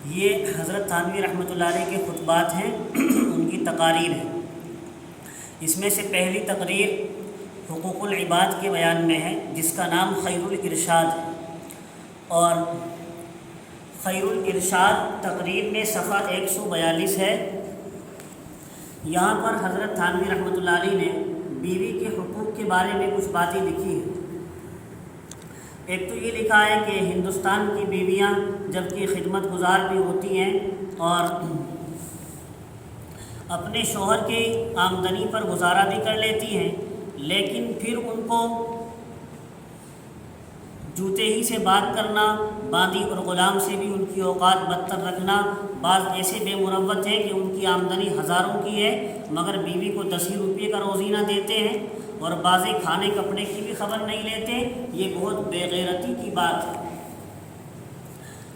یہ حضرت تھانوی رحمۃ اللہ علیہ کے خطبات ہیں، ان کی تقاریر ہیں۔ اس میں سے پہلی تقریر حقوق العباد کے بیان میں ہے، جس کا نام خیر الارشاد ہے، اور خیر الارشاد تقریر میں صفحہ 142 ہے۔ یہاں پر حضرت تھانوی رحمۃ اللہ علیہ نے بیوی کے حقوق کے بارے میں کچھ باتیں لکھی ہیں۔ ایک تو یہ لکھا ہے کہ ہندوستان کی بیویاں جبکہ خدمت گزار بھی ہوتی ہیں اور اپنے شوہر کی آمدنی پر گزارا بھی کر لیتی ہیں، لیکن پھر ان کو جوتے ہی سے بات کرنا، باندی اور غلام سے بھی ان کی اوقات بدتر رکھنا۔ بعض ایسے بے مروت ہیں کہ ان کی آمدنی ہزاروں کی ہے مگر بیوی کو 10 روپے کا روزینہ دیتے ہیں، اور بعضے کھانے کپڑے کی بھی خبر نہیں لیتے۔ یہ بہت بے غیرتی کی بات ہے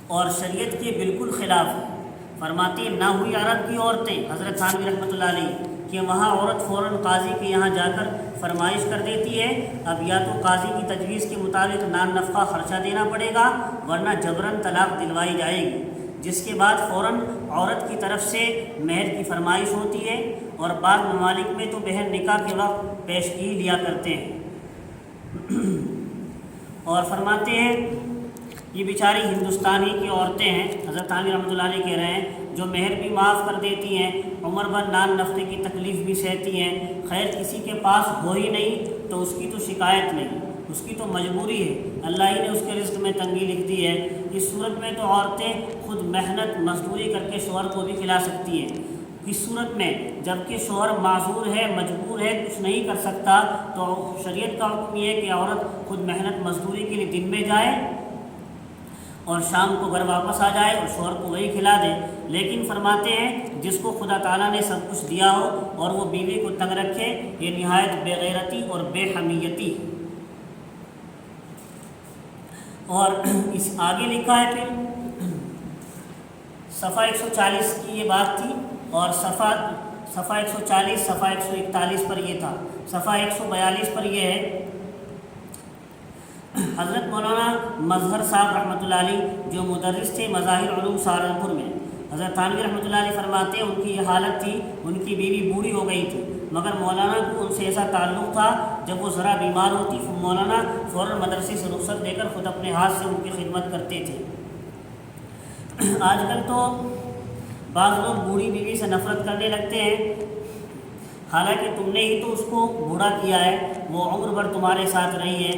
اور شریعت کے بالکل خلاف ہے۔ فرماتے ہیں نہ ہوئی عرب کی عورتیں، حضرت تھانوی رحمۃ اللہ علیہ، کہ وہاں عورت فوراً قاضی کے یہاں جا کر فرمائش کر دیتی ہے، اب یا تو قاضی کی تجویز کے مطابق نان نفقہ خرچہ دینا پڑے گا ورنہ جبراً طلاق دلوائی جائے گی، جس کے بعد فوراً عورت کی طرف سے مہر کی فرمائش ہوتی ہے، اور بعض ممالک میں تو بہن نکاح کے وقت پیشگی لیا کرتے ہیں۔ اور فرماتے ہیں یہ بیچاری ہندوستانی کی عورتیں ہیں، حضرت تھانوی رحمۃ اللہ علیہ کہہ رہے ہیں، جو مہر بھی معاف کر دیتی ہیں، عمر بھر نان نفقے کی تکلیف بھی سہتی ہیں، خیر کسی کے پاس ہو ہی نہیں تو اس کی تو شکایت نہیں، اس کی تو مجبوری ہے، اللہ ہی نے اس کے رزق میں تنگی لکھ دی ہے۔ اس صورت میں تو عورتیں خود محنت مزدوری کر کے شوہر کو بھی کھلا سکتی ہیں۔ اس صورت میں جب کہ شوہر معذور ہے، مجبور ہے، کچھ نہیں کر سکتا، تو شریعت کا حکم یہ ہے کہ عورت خود محنت مزدوری کے لیے دن میں جائے اور شام کو گھر واپس آ جائے اور شوہر کو وہی کھلا دے۔ لیکن فرماتے ہیں جس کو خدا تعالیٰ نے سب کچھ دیا ہو اور وہ بیوی کو تنگ رکھے، یہ نہایت بے غیرتی اور بے حمیتی۔ اور اس آگے لکھا ہے پھر صفحہ 140 کی یہ بات تھی، اور صفحہ 140 صفحہ 141 پر یہ تھا، صفحہ 142 پر یہ ہے۔ حضرت مولانا مظہر صاحب رحمۃ اللہ علیہ جو مدرس تھے مظاہر علوم سہارنپور میں، حضرت تھانوی رحمۃ اللہ علیہ فرماتے ہیں ان کی یہ حالت تھی، ان کی بیوی بوڑھی ہو گئی تھی مگر مولانا کو ان سے ایسا تعلق تھا، جب وہ ذرا بیمار ہوتی مولانا فوراً مدرسے سے رخصت لے کر خود اپنے ہاتھ سے ان کی خدمت کرتے تھے۔ آج کل تو بعض لوگ بوڑھی بیوی سے نفرت کرنے لگتے ہیں، حالانکہ تم نے ہی تو اس کو بوڑھا کیا ہے، وہ عمر بھر تمہارے ساتھ رہی ہے۔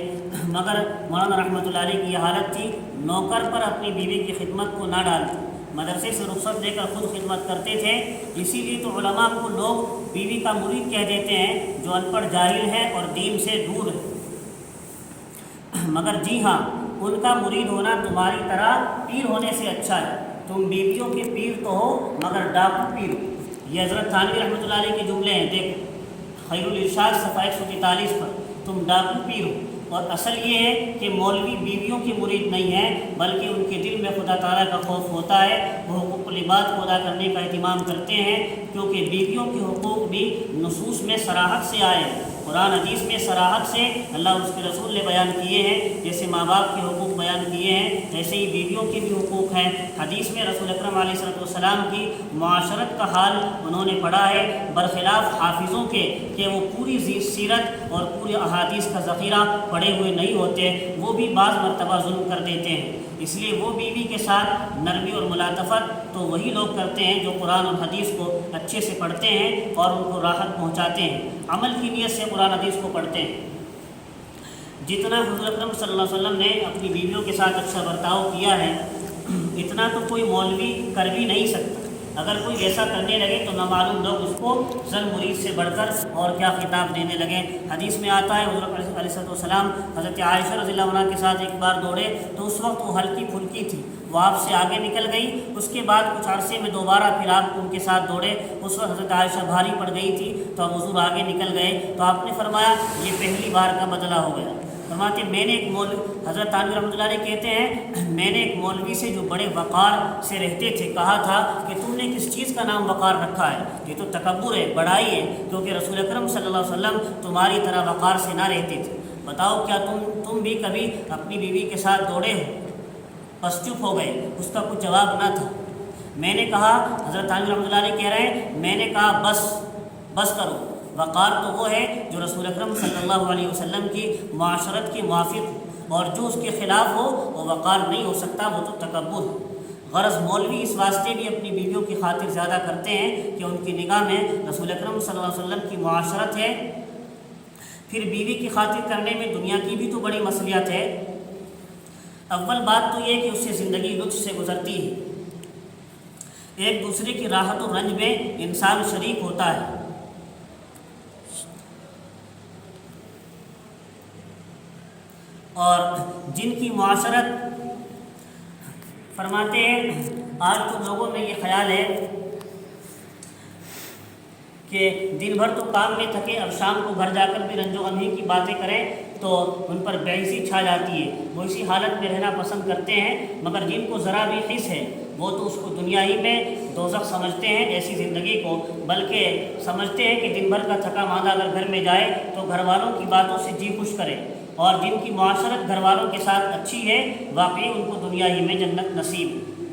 مگر مولانا رحمۃ اللہ علیہ کی یہ حالت تھی، نوکر پر اپنی بیوی کی خدمت کو نہ ڈالتے، مدرسے سے رخصت لے کر خود خدمت کرتے تھے۔ اسی لیے تو علماء کو لوگ بیوی کا مرید کہہ دیتے ہیں، جو ان پڑھ جاہل ہے اور دین سے دور ہے۔ مگر جی ہاں، ان کا مرید ہونا تمہاری طرح پیر ہونے سے اچھا ہے۔ تم بیویوں کے پیر تو ہو مگر ڈاکو پیر ہو۔ یہ حضرت تھانوی رحمۃ اللہ علیہ کے جملے ہیں، دیکھو خیر الارشاد صفحہ 143 پر، تم ڈاکو پیر ہو۔ اور اصل یہ ہے کہ مولوی بیویوں کی مرید نہیں ہے، بلکہ ان کے دل میں خدا تعالیٰ کا خوف ہوتا ہے، وہ حقوق العباد کو ادا کرنے کا اہتمام کرتے ہیں، کیونکہ بیویوں کے حقوق بھی نصوص میں صراحت سے آئے ہیں، قرآن حدیث میں صراحت سے اللہ اور اس کے رسول نے بیان کیے ہیں۔ جیسے ماں باپ کے حقوق بیان کیے ہیں، ایسے ہی بیویوں کے بھی حقوق ہیں۔ حدیث میں رسول اکرم علیہ السلام کی معاشرت کا حال انہوں نے پڑھا ہے، برخلاف حافظوں کے کہ وہ پوری سیرت اور پورے احادیث کا ذخیرہ پڑھے ہوئے نہیں ہوتے، وہ بھی بعض مرتبہ ظلم کر دیتے ہیں۔ اس لیے وہ بیوی کے ساتھ نرمی اور ملاطفت تو وہی لوگ کرتے ہیں جو قرآن اور حدیث کو اچھے سے پڑھتے ہیں اور ان کو راحت پہنچاتے ہیں، عمل کی نیت سے قرآن حدیث کو پڑھتے ہیں۔ جتنا حضور اکرم صلی اللہ علیہ وسلم نے اپنی بیویوں کے ساتھ اچھا برتاؤ کیا ہے، اتنا تو کوئی مولوی کر بھی نہیں سکتا۔ اگر کوئی ایسا کرنے لگے تو نامعلوم لوگ اس کو ظلم مرید سے بڑھ کر اور کیا خطاب دینے لگے۔ حدیث میں آتا ہے حضور علیہ السلام حضرت عائشہ رضی اللہ عنہ کے ساتھ ایک بار دوڑے تو اس وقت وہ ہلکی پھلکی تھی، وہ آپ سے آگے نکل گئی، اس کے بعد کچھ عرصے میں دوبارہ پھر آپ ان کے ساتھ دوڑے، اس وقت حضرت عائشہ بھاری پڑ گئی تھی تو اب حضور آگے نکل گئے، تو آپ نے فرمایا یہ پہلی بار کا بدلہ ہو گیا۔ فرماتے میں نے ایک مولوی، حضرت تھانوی رحمۃ اللہ علیہ کہتے ہیں میں نے ایک مولوی سے جو بڑے وقار سے رہتے تھے کہا تھا کہ تم نے کس چیز کا نام وقار رکھا ہے، یہ تو تکبر ہے، بڑائی ہے، کیونکہ رسول اکرم صلی اللہ علیہ وسلم تمہاری طرح وقار سے نہ رہتے تھے۔ بتاؤ کیا تم بھی کبھی اپنی بیوی کے ساتھ دوڑے ہو؟ بس چپ ہو گئے، اس کا کچھ جواب نہ تھا۔ میں نے کہا، حضرت تھانوی رحمۃ اللہ علیہ کہہ رہے ہیں، میں نے کہا بس کرو۔ وقار تو وہ ہے جو رسول اکرم صلی اللہ علیہ وسلم کی معاشرت کے موافق ہو، اور جو اس کے خلاف ہو وہ وقار نہیں ہو سکتا، وہ تو تکبر ہے۔ غرض مولوی اس واسطے بھی اپنی بیویوں کی خاطر زیادہ کرتے ہیں کہ ان کی نگاہ میں رسول اکرم صلی اللہ علیہ وسلم کی معاشرت ہے۔ پھر بیوی کی خاطر کرنے میں دنیا کی بھی تو بڑی مصلحت ہے۔ اول بات تو یہ کہ اس سے زندگی لطف سے گزرتی ہے، ایک دوسرے کی راحت و رنج میں انسان شریک ہوتا ہے، اور جن کی معاشرت، فرماتے ہیں آج تو لوگوں میں یہ خیال ہے کہ دن بھر تو کام میں تھکے، اب شام کو گھر جا کر بھی رنج و غمی کی باتیں کریں تو ان پر بےحسی چھا جاتی ہے، وہ اسی حالت میں رہنا پسند کرتے ہیں۔ مگر جن کو ذرا بھی حس ہے وہ تو اس کو دنیا ہی میں دوزخ سمجھتے ہیں، ایسی زندگی کو، بلکہ سمجھتے ہیں کہ دن بھر کا تھکا ماندہ اگر گھر میں جائے تو گھر والوں کی باتوں سے جی خوش کرے، اور جن کی معاشرت گھر والوں کے ساتھ اچھی ہے واقعی ان کو دنیا ہی میں جنت نصیب ہے۔